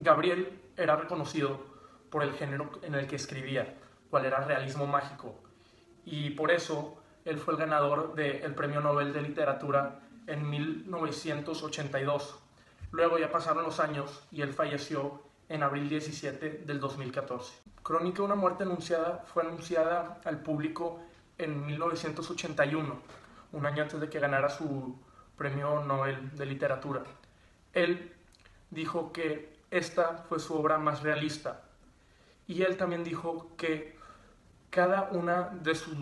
Gabriel era reconocido por el género en el que escribía, cual era realismo mágico, y por eso él fue el ganador del Premio Nobel de Literatura en 1982. Luego ya pasaron los años y él falleció en abril 17 del 2014. Crónica de una muerte anunciada fue anunciada al público en 1981, un año antes de que ganara su Premio Nobel de Literatura. Él dijo que esta fue su obra más realista, y él también dijo que cada una de sus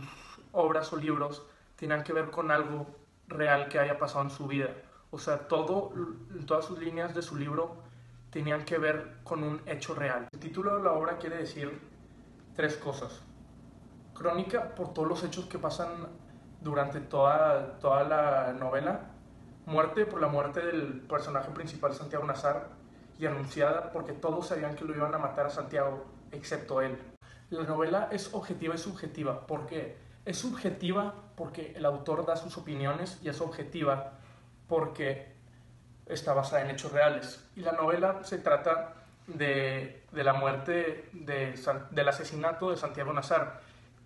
obras o libros tenían que ver con algo real que haya pasado en su vida. O sea, todas sus líneas de su libro tenían que ver con un hecho real. El título de la obra quiere decir tres cosas. Crónica por todos los hechos que pasan durante toda la novela. Muerte por la muerte del personaje principal, Santiago Nazar, y anunciada porque todos sabían que lo iban a matar a Santiago, excepto él. La novela es objetiva y subjetiva. ¿Por qué? Es subjetiva porque el autor da sus opiniones, y es objetiva porque está basada en hechos reales. Y la novela se trata de la muerte, del asesinato de Santiago Nazar,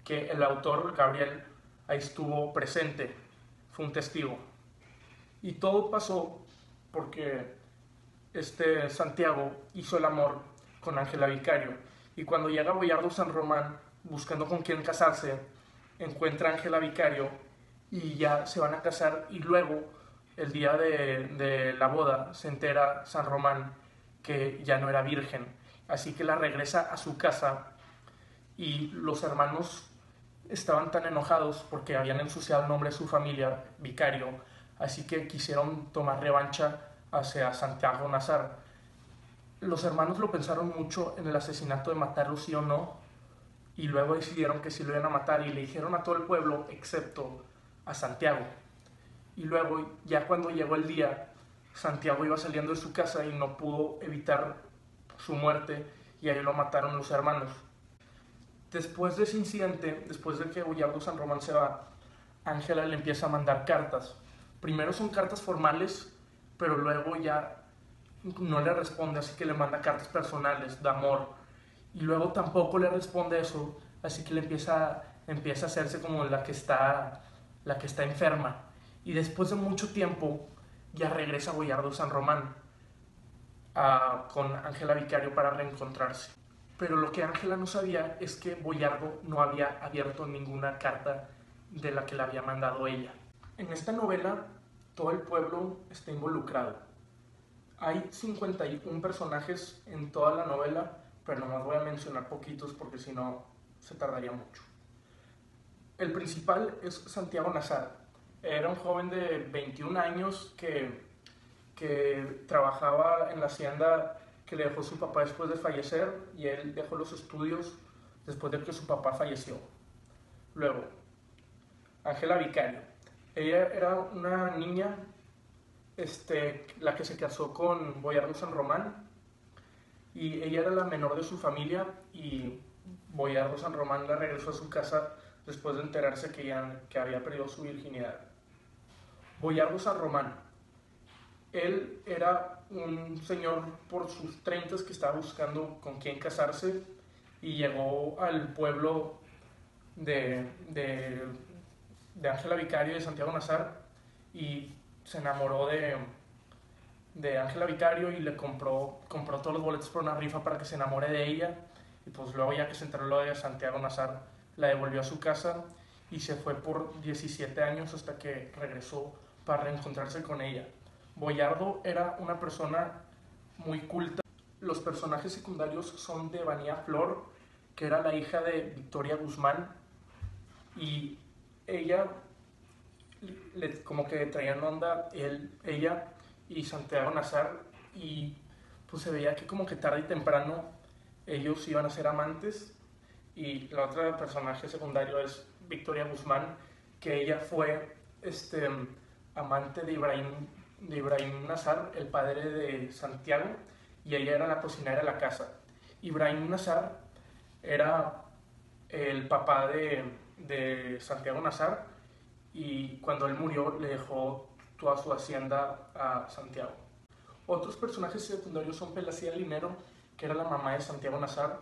que el autor, Gabriel, ahí estuvo presente, fue un testigo. Y todo pasó porque Santiago hizo el amor con Ángela Vicario, y cuando llega Boiardo San Román buscando con quién casarse, encuentra a Ángela Vicario y ya se van a casar. Y luego, el día de la boda, se entera San Román que ya no era virgen, así que la regresa a su casa, y los hermanos estaban tan enojados porque habían ensuciado el nombre de su familia, Vicario, así que quisieron tomar revancha hacia Santiago Nazar. Los hermanos lo pensaron mucho en el asesinato, de matarlo sí o no, y luego decidieron que sí lo iban a matar, y le dijeron a todo el pueblo excepto a Santiago. Y luego, ya cuando llegó el día, Santiago iba saliendo de su casa y no pudo evitar su muerte, y ahí lo mataron los hermanos. Después de ese incidente, después de que Boiardo San Román se va, Ángela le empieza a mandar cartas. Primero son cartas formales, pero luego ya no le responde, así que le manda cartas personales de amor. Y luego tampoco le responde eso, así que le empieza a hacerse como la que está enferma. Y después de mucho tiempo ya regresa Boiardo San Román con Ángela Vicario para reencontrarse. Pero lo que Ángela no sabía es que Boiardo no había abierto ninguna carta de la que le había mandado ella. En esta novela todo el pueblo está involucrado. Hay 51 personajes en toda la novela, pero nomás voy a mencionar poquitos porque si no se tardaría mucho. El principal es Santiago Nazar. Era un joven de 21 años que trabajaba en la hacienda que le dejó su papá después de fallecer, y él dejó los estudios después de que su papá falleció. Luego, Ángela Vicario. Ella era una niña la que se casó con Boiardo San Román, y ella era la menor de su familia, y Boiardo San Román la regresó a su casa después de enterarse que había perdido su virginidad. Boiardo San Román, él era un señor por sus 30 que estaba buscando con quién casarse, y llegó al pueblo de Ángela Vicario y de Santiago Nazar, y se enamoró de Ángela Vicario, y le compró todos los boletos por una rifa para que se enamore de ella. Y pues luego, ya que se enteró lo de Santiago Nazar, la devolvió a su casa y se fue por 17 años hasta que regresó para reencontrarse con ella. Boiardo era una persona muy culta. Los personajes secundarios son de Vanía Flor, que era la hija de Victoria Guzmán, y ella como que traían onda ella y Santiago Nazar, y pues se veía que como que tarde y temprano ellos iban a ser amantes. Y la otra personaje secundario es Victoria Guzmán, que ella fue amante de Ibrahim Nazar, el padre de Santiago, y ella era la cocinera de la casa. Ibrahim Nazar era el papá de Santiago Nazar, y cuando él murió le dejó toda su hacienda a Santiago. Otros personajes secundarios son Pelasía Linero, que era la mamá de Santiago Nazar,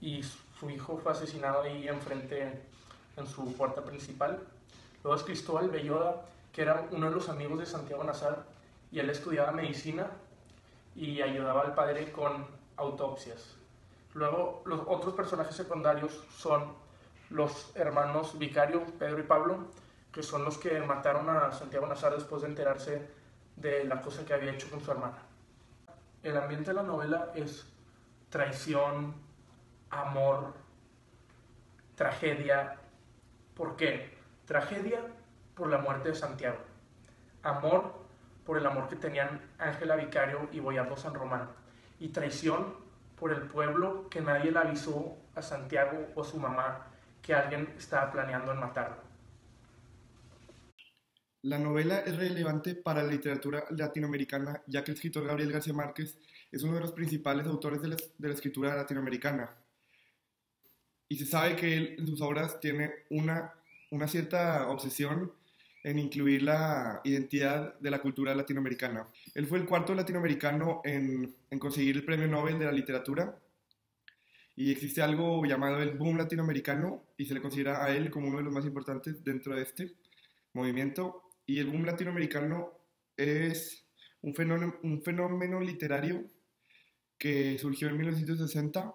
y su hijo fue asesinado ahí enfrente, en su puerta principal. Luego es Cristóbal Belloda, que era uno de los amigos de Santiago Nazar, y él estudiaba medicina y ayudaba al padre con autopsias. Luego, los otros personajes secundarios son los hermanos Vicario, Pedro y Pablo, que son los que mataron a Santiago Nazar después de enterarse de la cosa que había hecho con su hermana. El ambiente de la novela es traición, amor, tragedia. ¿Por qué? Tragedia por la muerte de Santiago. Amor por el amor que tenían Ángela Vicario y Boiardo San Román. Y traición por el pueblo, que nadie le avisó a Santiago o a su mamá que alguien estaba planeando en matarlo. La novela es relevante para la literatura latinoamericana, ya que el escritor Gabriel García Márquez es uno de los principales autores de la escritura latinoamericana. Y se sabe que él en sus obras tiene una cierta obsesión en incluir la identidad de la cultura latinoamericana. Él fue el cuarto latinoamericano en conseguir el Premio Nobel de la Literatura, y existe algo llamado el boom latinoamericano y se le considera a él como uno de los más importantes dentro de este movimiento. Y el boom latinoamericano es un fenómeno literario que surgió en 1960,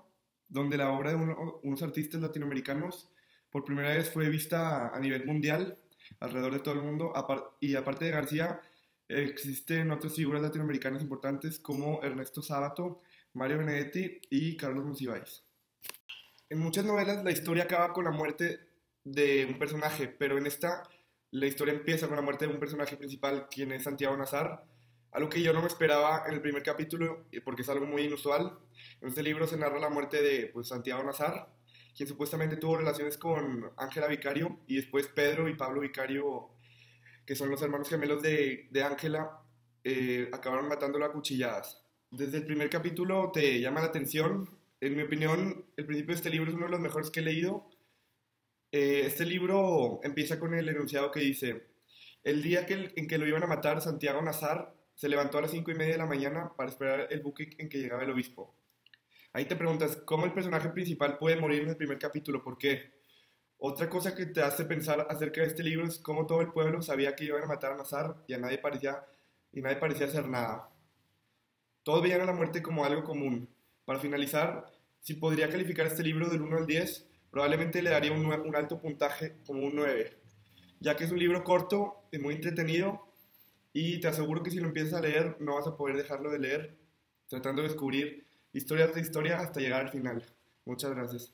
donde la obra de unos artistas latinoamericanos por primera vez fue vista a nivel mundial, alrededor de todo el mundo. Y aparte de García, existen otras figuras latinoamericanas importantes como Ernesto Sábato, Mario Benedetti y Carlos Monsiváis. En muchas novelas la historia acaba con la muerte de un personaje, pero en esta la historia empieza con la muerte de un personaje principal, quien es Santiago Nazar, algo que yo no me esperaba en el primer capítulo, porque es algo muy inusual. En este libro se narra la muerte de Santiago Nazar, quien supuestamente tuvo relaciones con Ángela Vicario, y después Pedro y Pablo Vicario, que son los hermanos gemelos de Ángela, acabaron matándolo a cuchilladas. Desde el primer capítulo te llama la atención. En mi opinión, el principio de este libro es uno de los mejores que he leído. Este libro empieza con el enunciado que dice: el día en que lo iban a matar, Santiago Nazar se levantó a las 5:30 de la mañana para esperar el buque en que llegaba el obispo. Ahí te preguntas, ¿cómo el personaje principal puede morir en el primer capítulo? ¿Por qué? Otra cosa que te hace pensar acerca de este libro es cómo todo el pueblo sabía que iban a matar a Nazar y nadie parecía hacer nada. Todos veían a la muerte como algo común. Para finalizar, si podría calificar este libro del 1 al 10, probablemente le daría un alto puntaje, como un 9, ya que es un libro corto y muy entretenido, y te aseguro que si lo empiezas a leer no vas a poder dejarlo de leer, tratando de descubrir historia tras historia hasta llegar al final. Muchas gracias.